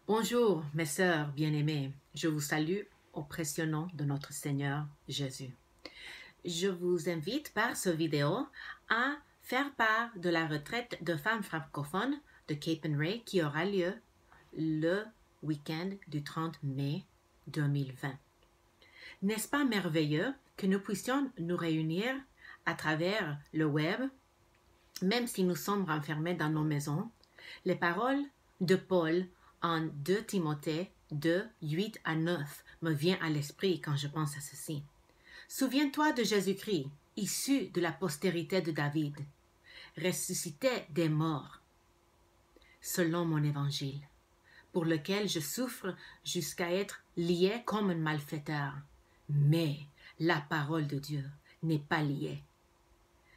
Bonjour, mes sœurs bien-aimées. Je vous salue au précieux nom de notre Seigneur Jésus. Je vous invite par ce vidéo à faire part de la retraite de femmes francophones de Cape and Ray qui aura lieu le week-end du 30 mai 2020. N'est-ce pas merveilleux que nous puissions nous réunir à travers le web, même si nous sommes renfermés dans nos maisons? Les paroles de Paul en 2 Timothée 2, 8 à 9 me viennent à l'esprit quand je pense à ceci. Souviens-toi de Jésus-Christ, issu de la postérité de David, ressuscité des morts, selon mon évangile, pour lequel je souffre jusqu'à être lié comme un malfaiteur. Mais la parole de Dieu n'est pas liée.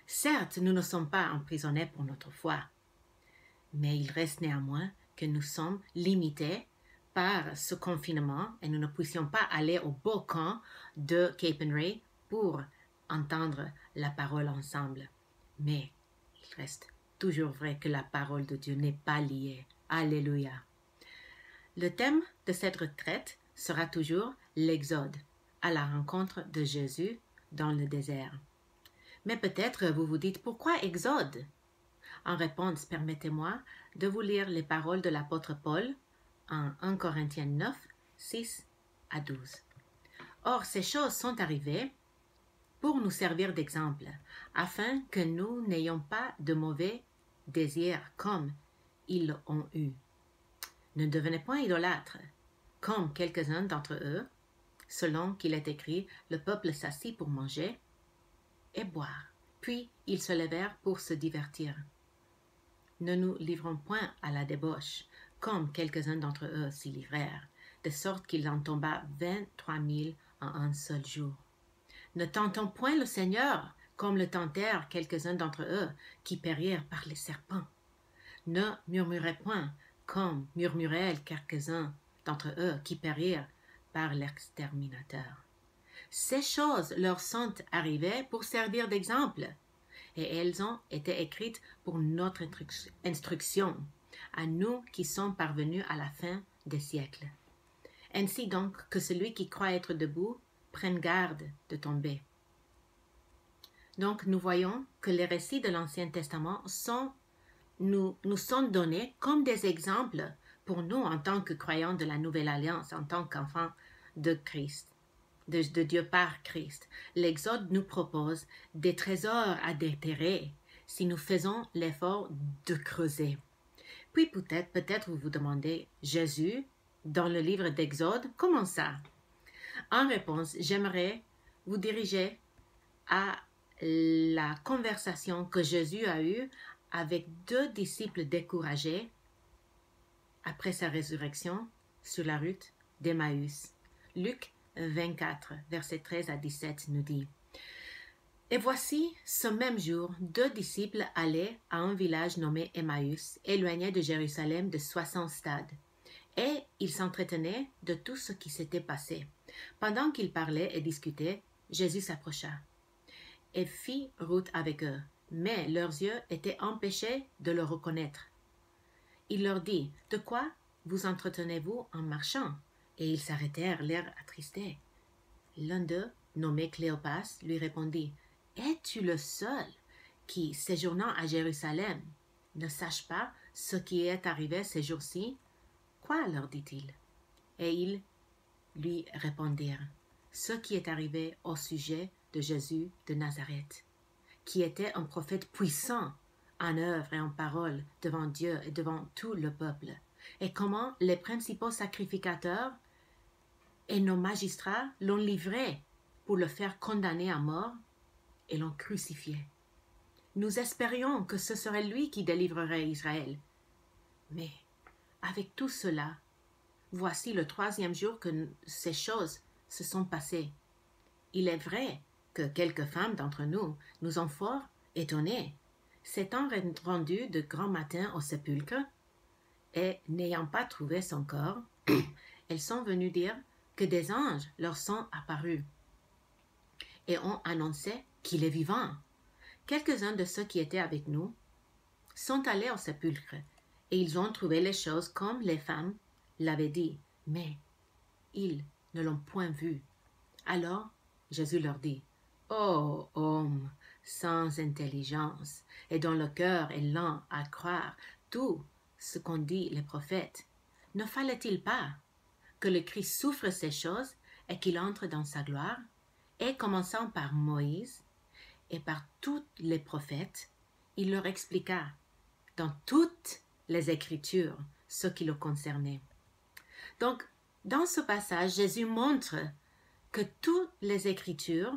Certes, nous ne sommes pas emprisonnés pour notre foi, mais il reste néanmoins que nous sommes limités par ce confinement et nous ne puissions pas aller au beau camp de Cape and Ray pour entendre la parole ensemble. Mais il reste toujours vrai que la parole de Dieu n'est pas liée. Alléluia. Le thème de cette retraite sera toujours l'Exode, à la rencontre de Jésus dans le désert. Mais peut-être vous vous dites, pourquoi Exode? En réponse, permettez-moi de vous lire les paroles de l'apôtre Paul en 1 Corinthiens 9, 6 à 12. Or, ces choses sont arrivées pour nous servir d'exemple, afin que nous n'ayons pas de mauvais désirs comme ils ont eu. Ne devenez point idolâtres, comme quelques-uns d'entre eux, selon qu'il est écrit, le peuple s'assit pour manger et boire, puis ils se levèrent pour se divertir. Ne nous livrons point à la débauche, comme quelques-uns d'entre eux s'y livrèrent, de sorte qu'il en tomba 23 000 en un seul jour. Ne tentons point le Seigneur, comme le tentèrent quelques-uns d'entre eux, qui périrent par les serpents. Ne murmurez point, comme murmuraient quelques-uns d'entre eux, qui périrent par l'exterminateur. Ces choses leur sont arrivées pour servir d'exemple, et elles ont été écrites pour notre instruction, à nous qui sommes parvenus à la fin des siècles. Ainsi donc que celui qui croit être debout prenne garde de tomber. Donc nous voyons que les récits de l'Ancien Testament nous sont donnés comme des exemples pour nous en tant que croyants de la Nouvelle Alliance, en tant qu'enfants de Christ. De Dieu par Christ. L'Exode nous propose des trésors à déterrer si nous faisons l'effort de creuser. Puis peut-être vous vous demandez, Jésus, dans le livre d'Exode, comment ça? En réponse, j'aimerais vous diriger à la conversation que Jésus a eue avec 2 disciples découragés après sa résurrection sur la route d'Emmaüs. Luc 24, versets 13 à 17 nous dit « Et voici, ce même jour, 2 disciples allaient à un village nommé Emmaüs, éloigné de Jérusalem de 60 stades. Et ils s'entretenaient de tout ce qui s'était passé. Pendant qu'ils parlaient et discutaient, Jésus s'approcha et fit route avec eux, mais leurs yeux étaient empêchés de le reconnaître. Il leur dit « De quoi vous entretenez-vous en marchant ?» Et ils s'arrêtèrent, l'air attristé. L'un d'eux, nommé Cléopas, lui répondit « Es-tu le seul qui, séjournant à Jérusalem, ne sache pas ce qui est arrivé ces jours-ci ?» Quoi, leur dit-il. Et ils lui répondirent « Ce qui est arrivé au sujet de Jésus de Nazareth, qui était un prophète puissant en œuvre et en parole devant Dieu et devant tout le peuple, et comment les principaux sacrificateurs et nos magistrats l'ont livré pour le faire condamner à mort et l'ont crucifié. Nous espérions que ce serait lui qui délivrerait Israël. Mais avec tout cela, voici le 3e jour que ces choses se sont passées. Il est vrai que quelques femmes d'entre nous nous ont fort étonnés, s'étant rendues de grand matin au sépulcre et n'ayant pas trouvé son corps, elles sont venues dire que des anges leur sont apparus et ont annoncé qu'il est vivant. Quelques-uns de ceux qui étaient avec nous sont allés au sépulcre et ils ont trouvé les choses comme les femmes l'avaient dit, mais ils ne l'ont point vu. Alors Jésus leur dit, ô homme sans intelligence, et dont le cœur est lent à croire tout ce qu'ont dit les prophètes, ne fallait-il pas que le Christ souffre ces choses et qu'il entre dans sa gloire? Et commençant par Moïse et par tous les prophètes, il leur expliqua dans toutes les Écritures ce qui le concernait. Donc, dans ce passage, Jésus montre que toutes les Écritures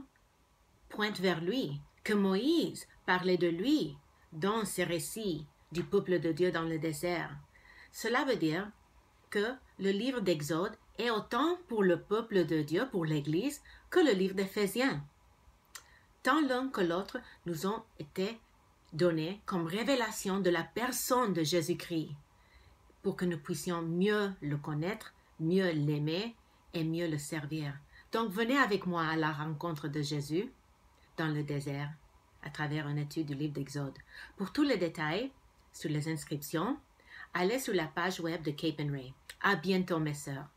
pointent vers lui, que Moïse parlait de lui dans ses récits du peuple de Dieu dans le désert. Cela veut dire que le livre d'Exode est autant pour le peuple de Dieu, pour l'Église, que le livre d'Éphésiens. Tant l'un que l'autre nous ont été donnés comme révélation de la personne de Jésus-Christ, pour que nous puissions mieux le connaître, mieux l'aimer et mieux le servir. Donc venez avec moi à la rencontre de Jésus dans le désert, à travers une étude du livre d'Exode. Pour tous les détails sur les inscriptions, allez sur la page web de Cape and Ray. À bientôt mes sœurs.